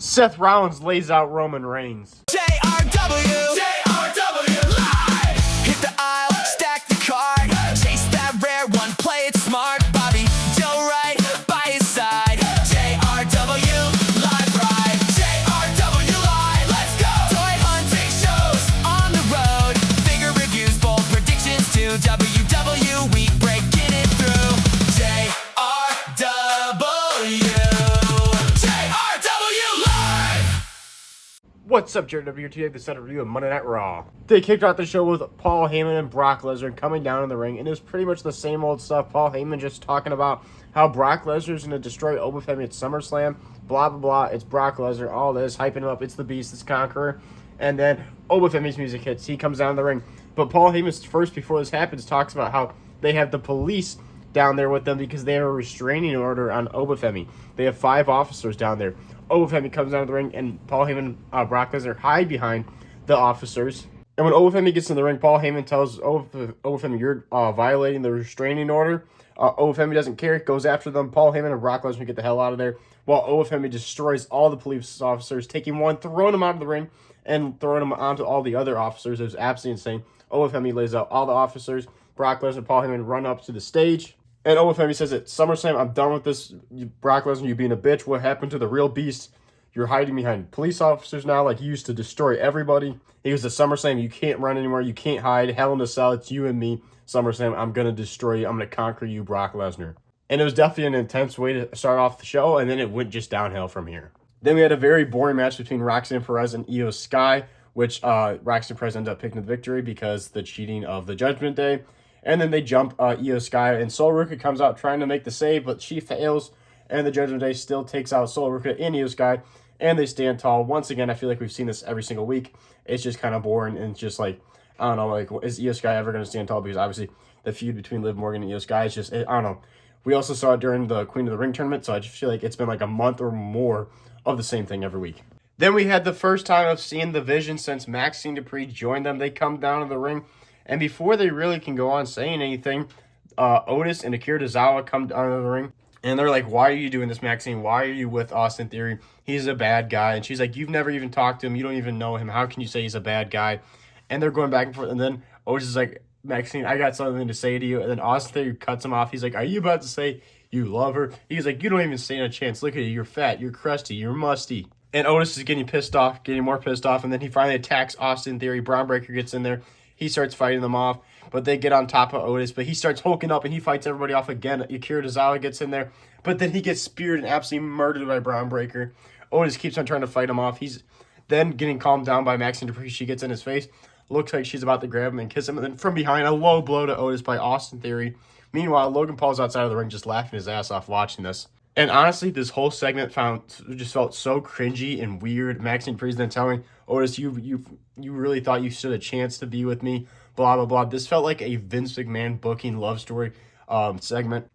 Seth Rollins lays out Roman Reigns. JRW live. Hit the aisle, stack the card, chase that rare one, play it smart. Bobby Joe right by his side. JRW live ride. JRW live. Let's go. Toy hunting shows on the road. Figure reviews, bold predictions too. WW week breaking it through. JRW. What's up, JRW? Today, the set review of Monday Night Raw. They kicked off the show with Paul Heyman and Brock Lesnar coming down in the ring, and it was pretty much the same old stuff. Paul Heyman just talking about how Brock Lesnar's going to destroy Obafemi at SummerSlam, blah, blah, blah. It's Brock Lesnar, all this, hyping him up. It's the Beast, it's Conqueror. And then Obafemi's music hits. He comes down the ring. But Paul Heyman first, before this happens, talks about how they have the police down there with them because they have a restraining order on Obafemi. They have 5 officers down there. Obafemi comes down to the ring, and Paul Heyman and Brock Lesnar hide behind the officers. And when Obafemi gets in the ring, Paul Heyman tells Obafemi, you're violating the restraining order. Obafemi doesn't care, goes after them. Paul Heyman and Brock Lesnar get the hell out of there, while Obafemi destroys all the police officers, taking one, throwing him out of the ring, and throwing him onto all the other officers. It was absolutely insane. Obafemi lays out all the officers. Brock Lesnar and Paul Heyman run up to the stage. And Obafemi says at SummerSlam, I'm done with this, Brock Lesnar, you being a bitch. What happened to the real Beast? You're hiding behind police officers now like you used to destroy everybody. He was at SummerSlam, you can't run anymore, you can't hide. Hell in a Cell, it's you and me. SummerSlam, I'm going to destroy you. I'm going to conquer you, Brock Lesnar. And it was definitely an intense way to start off the show, and then it went just downhill from here. Then we had a very boring match between Roxanne Perez and Io Sky, which Roxanne Perez ended up picking the victory because the cheating of the Judgment Day. And then they jump Io Sky, and Sol Ruka comes out trying to make the save, but she fails, and the Judgment Day still takes out Sol Ruka and Io Sky, and they stand tall. Once again, I feel like we've seen this every single week. It's just kind of boring, and it's just like, I don't know, like, is Io Sky ever going to stand tall? Because obviously the feud between Liv Morgan and Io Sky is just, I don't know. We also saw it during the Queen of the Ring tournament, so I just feel like it's been like a month or more of the same thing every week. Then we had the first time of seeing the Vision since Maxine Dupree joined them. They come down to the ring. And before they really can go on saying anything, Otis and Akira Tozawa come down to the ring. And they're like, why are you doing this, Maxine? Why are you with Austin Theory? He's a bad guy. And she's like, you've never even talked to him. You don't even know him. How can you say he's a bad guy? And they're going back and forth. And then Otis is like, Maxine, I got something to say to you. And then Austin Theory cuts him off. He's like, are you about to say you love her? He's like, you don't even stand a chance. Look at you. You're fat. You're crusty. You're musty. And Otis is getting pissed off, getting more pissed off. And then he finally attacks Austin Theory. Braun Breaker gets in there. He starts fighting them off, but they get on top of Otis. But he starts hulking up, and he fights everybody off again. Akira Tozawa gets in there, but then he gets speared and absolutely murdered by Braun Breaker. Otis keeps on trying to fight him off. He's then getting calmed down by Maxine Dupree. She gets in his face. Looks like she's about to grab him and kiss him. And then from behind, a low blow to Otis by Austin Theory. Meanwhile, Logan Paul's outside of the ring just laughing his ass off watching this. And honestly, this whole segment just felt so cringy and weird. Maxine Dupree's then telling Otis, you really thought you stood a chance to be with me, blah, blah, blah. This felt like a Vince McMahon booking love story segment.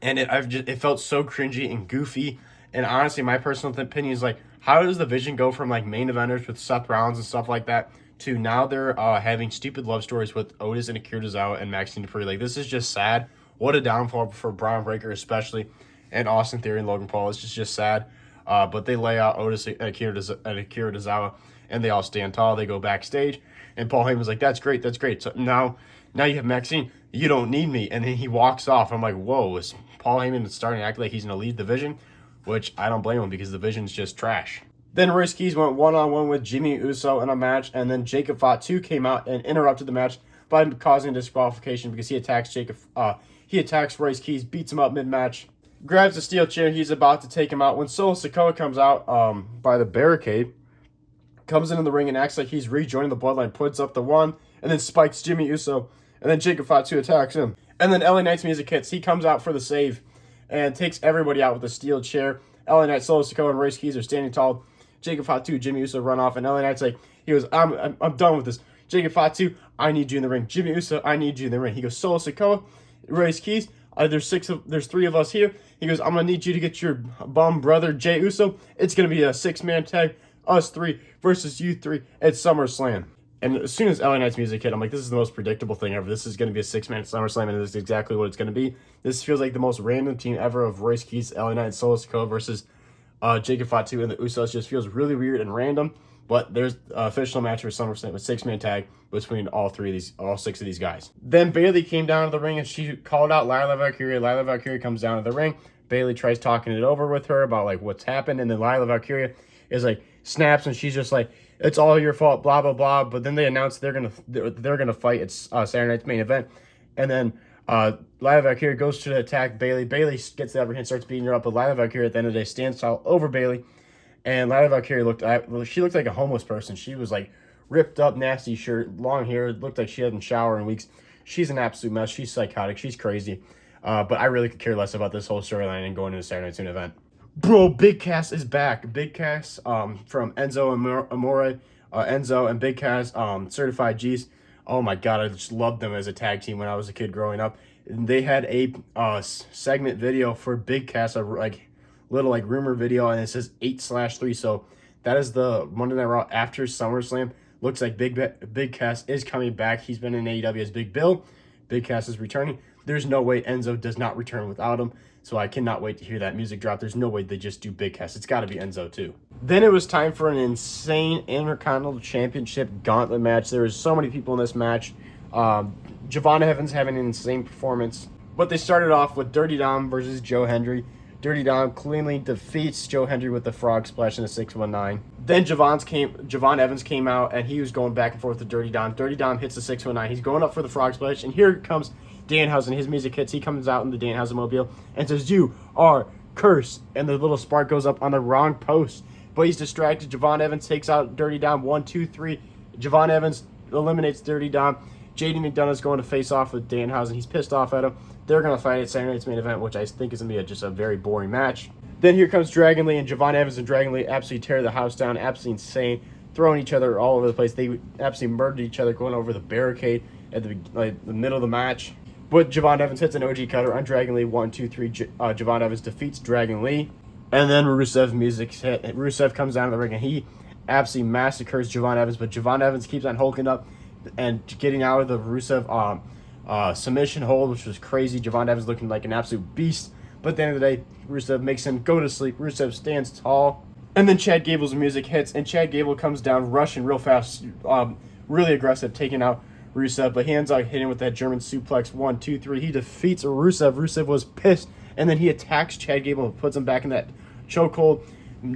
And it felt so cringy and goofy. And honestly, my personal opinion is like, how does the Vision go from like main eventers with Seth Rollins and stuff like that to now they're having stupid love stories with Otis and Akira Tozawa and Maxine Dupree? Like, this is just sad. What a downfall for Braun Breaker especially. And Austin Theory and Logan Paul. It's just sad. But they lay out Otis and Akira Tozawa, and they all stand tall. They go backstage, and Paul Heyman's like, that's great, that's great. So now you have Maxine. You don't need me. And then he walks off. I'm like, whoa, is Paul Heyman starting to act like he's going to lead the Vision? Which I don't blame him because the Vision's just trash. Then Royce Keys went one-on-one with Jimmy Uso in a match, and then Jacob Fatu came out and interrupted the match by causing disqualification because he attacks Royce Keys, beats him up mid-match, grabs the steel chair. He's about to take him out when Solo Sikoa comes out by the barricade, comes into the ring and acts like he's rejoining the Bloodline, puts up the one, and then spikes Jimmy Uso, and then Jacob Fatu attacks him. And then LA Knight's music hits. He comes out for the save and takes everybody out with a steel chair. LA Knight, Solo Sikoa, and Royce Keys are standing tall. Jacob Fatu, Jimmy Uso run off, and LA Knight's like, I'm done with this. Jacob Fatu, I need you in the ring. Jimmy Uso, I need you in the ring. He goes, Solo Sikoa, Royce Keys, there's 3 of us here. He goes, I'm going to need you to get your bum brother, Jey Uso. It's going to be a 6-man tag, us 3 versus you 3 at SummerSlam. And as soon as LA Knight's music hit, I'm like, this is the most predictable thing ever. This is going to be a 6-man SummerSlam, and this is exactly what it's going to be. This feels like the most random team ever of Royce Keys, LA Knight, and Solo Sikoa versus Jacob Fatu and the Usos just feels really weird and random. But there's an official match for SummerSlam with 6-man tag between all 6 of these guys. Then Bayley came down to the ring and she called out Lila Valkyria. Lila Valkyria comes down to the ring. Bayley tries talking it over with her about like what's happened, and then Lila Valkyria is like snaps and she's just like, it's all your fault, blah blah blah. But then they announce they're gonna fight. It's Saturday night's main event, and then Lila Valkyria goes to attack Bayley. Bayley gets the upper hand, starts beating her up, but Lila Valkyria at the end of the day stands tall over Bayley. And Lila Valkyria looked like a homeless person. She was like ripped up, nasty shirt, long hair. Looked like she hadn't showered in weeks. She's an absolute mess. She's psychotic. She's crazy. But I really could care less about this whole storyline and going into the Saturday Night's Main Event. Bro, Big Cass is back. Big Cass from Enzo Amore. Enzo and Big Cass, Certified G's. Oh my God, I just loved them as a tag team when I was a kid growing up. And they had a segment video for Big Cass, little rumor video, and it says 8/3. So that is the Monday Night Raw after SummerSlam. Looks like Big Cass is coming back. He's been in AEW as Big Bill. Big Cass is returning. There's no way Enzo does not return without him. So I cannot wait to hear that music drop. There's no way they just do Big Cass. It's got to be Enzo too. Then it was time for an insane Intercontinental Championship gauntlet match. There was so many people in this match. Javon Evans having an insane performance. But they started off with Dirty Dom versus Joe Hendry. Dirty Dom cleanly defeats Joe Hendry with the frog splash in a 619. Then Javon Evans came out, and he was going back and forth with Dirty Dom. Dirty Dom hits the 619. He's going up for the frog splash, and here comes Danhausen. His music hits. He comes out in the Danhausen mobile and says, "You are cursed." And the little spark goes up on the wrong post. But he's distracted. Javon Evans takes out Dirty Dom. 1, 2, 3. Javon Evans eliminates Dirty Dom. JD McDonough's going to face off with Danhausen. He's pissed off at him. They're going to fight at Saturday Night's Main Event, which I think is going to be just a very boring match. Then here comes Dragon Lee, and Javon Evans and Dragon Lee absolutely tear the house down, absolutely insane, throwing each other all over the place. They absolutely murdered each other, going over the barricade at the middle of the match. But Javon Evans hits an OG cutter on Dragon Lee. 1, 2, 3. Javon Evans defeats Dragon Lee. And then Rusev's music hit. Rusev comes down to the ring, and he absolutely massacres Javon Evans. But Javon Evans keeps on hulking up and getting out of the Rusev submission hold, which was crazy. Javon Evans looking like an absolute beast. But at the end of the day, Rusev makes him go to sleep. Rusev stands tall. And then Chad Gable's music hits, and Chad Gable comes down, rushing real fast, really aggressive, taking out Rusev. But he ends up hitting with that German suplex. 1, 2, 3. He defeats Rusev. Rusev was pissed. And then he attacks Chad Gable and puts him back in that chokehold,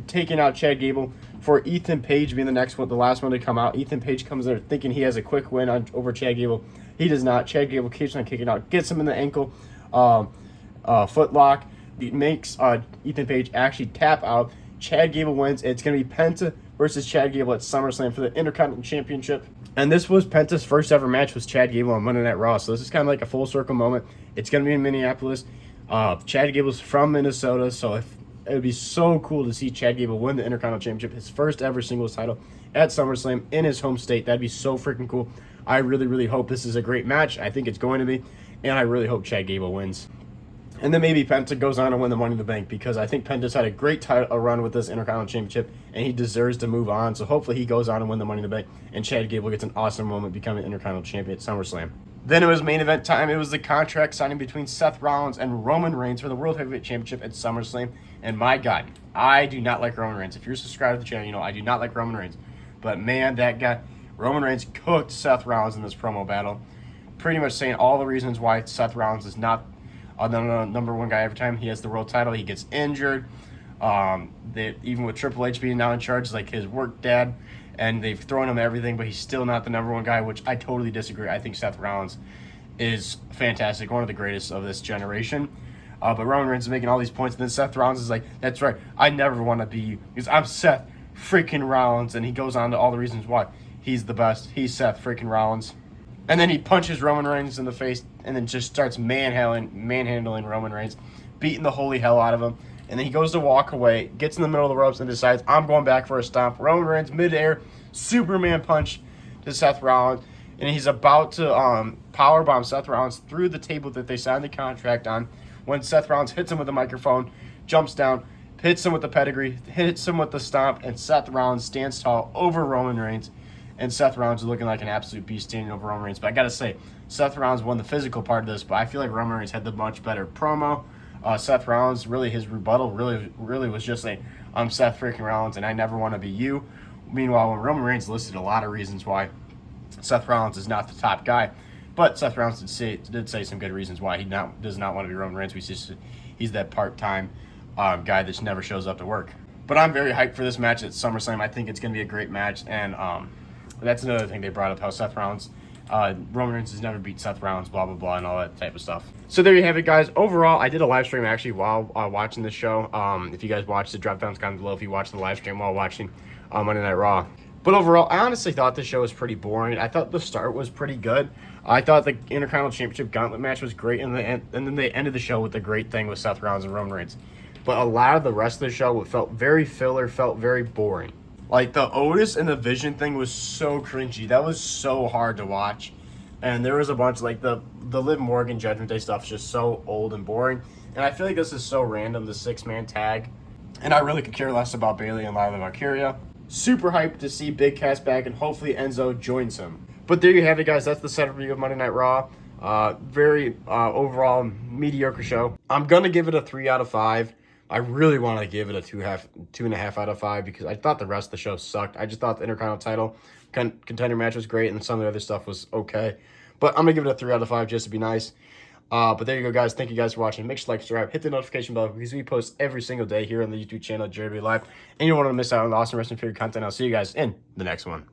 taking out Chad Gable for Ethan Page being the last one to come out. Ethan Page comes there thinking he has a quick win over Chad Gable. He does not. Chad Gable keeps on kicking out, gets him in the ankle foot lock. It makes Ethan Page actually tap out. Chad Gable wins. It's going to be Penta versus Chad Gable at SummerSlam for the Intercontinental Championship. And this was Penta's first ever match with Chad Gable on Monday Night Raw. So this is kind of like a full circle moment. It's going to be in Minneapolis. Chad Gable's from Minnesota, so it would be so cool to see Chad Gable win the Intercontinental Championship, his first ever singles title at SummerSlam in his home state. That'd be so freaking cool. I really, really hope this is a great match. I think it's going to be, and I really hope Chad Gable wins. And then maybe Penta goes on to win the Money in the Bank, because I think Penta's had a great run with this Intercontinental Championship, and he deserves to move on. So hopefully he goes on and win the Money in the Bank, and Chad Gable gets an awesome moment becoming Intercontinental Champion at SummerSlam. Then it was main event time. It was the contract signing between Seth Rollins and Roman Reigns for the World Heavyweight Championship at SummerSlam. And my God, I do not like Roman Reigns. If you're subscribed to the channel, you know I do not like Roman Reigns. But man, that guy, Roman Reigns cooked Seth Rollins in this promo battle. Pretty much saying all the reasons why Seth Rollins is not the number one guy every time he has the world title. He gets injured. Even with Triple H being now in charge, like his work dad, and they've thrown him everything, but he's still not the number one guy, which I totally disagree. I think Seth Rollins is fantastic, one of the greatest of this generation. But Roman Reigns is making all these points, and then Seth Rollins is like, that's right, I never want to be you, because I'm Seth freaking Rollins, and he goes on to all the reasons why he's the best. He's Seth freaking Rollins. And then he punches Roman Reigns in the face, and then just starts manhandling Roman Reigns, beating the holy hell out of him. And then he goes to walk away, gets in the middle of the ropes, and decides, I'm going back for a stomp. Roman Reigns, midair, Superman punch to Seth Rollins. And he's about to powerbomb Seth Rollins through the table that they signed the contract on, when Seth Rollins hits him with a microphone, jumps down, hits him with the pedigree, hits him with the stomp, and Seth Rollins stands tall over Roman Reigns. And Seth Rollins is looking like an absolute beast standing over Roman Reigns. But I got to say, Seth Rollins won the physical part of this, but I feel like Roman Reigns had the much better promo. Seth Rollins, really his rebuttal really was just a I'm Seth freaking Rollins, and I never want to be you. Meanwhile, when Roman Reigns listed a lot of reasons why Seth Rollins is not the top guy, but Seth Rollins did say some good reasons why he does not want to be Roman Reigns. He's that part-time guy that never shows up to work. But I'm very hyped for this match at SummerSlam. I think it's going to be a great match, and that's another thing they brought up, how Seth Rollins, Roman Reigns has never beat Seth Rollins, blah, blah, blah, and all that type of stuff. So there you have it, guys. Overall, I did a live stream actually while watching this show. If you guys watched it, drop down in the comments below if you watched the live stream while watching Monday Night Raw. But overall, I honestly thought this show was pretty boring. I thought the start was pretty good. I thought the Intercontinental Championship Gauntlet match was great, and then they ended the show with the great thing with Seth Rollins and Roman Reigns. But a lot of the rest of the show felt very filler, felt very boring. Like, the Otis and the Vision thing was so cringy. That was so hard to watch. And there was a bunch, like, the Liv Morgan Judgment Day stuff is just so old and boring. And I feel like this is so random, the 6-man tag. And I really could care less about Bayley and Lila Valkyria. Super hyped to see Big Cass back, and hopefully Enzo joins him. But there you have it, guys. That's the set review of Monday Night Raw. Very overall mediocre show. I'm going to give it a 3 out of 5. I really want to give it a 2.5 out of 5 because I thought the rest of the show sucked. I just thought the Intercontinental title contender match was great, and some of the other stuff was okay. But I'm going to give it a 3 out of 5 just to be nice. But there you go, guys. Thank you guys for watching. Make sure to like, subscribe, hit the notification bell because we post every single day here on the YouTube channel, JRB Live. And you don't want to miss out on the awesome wrestling figure content. I'll see you guys in the next one.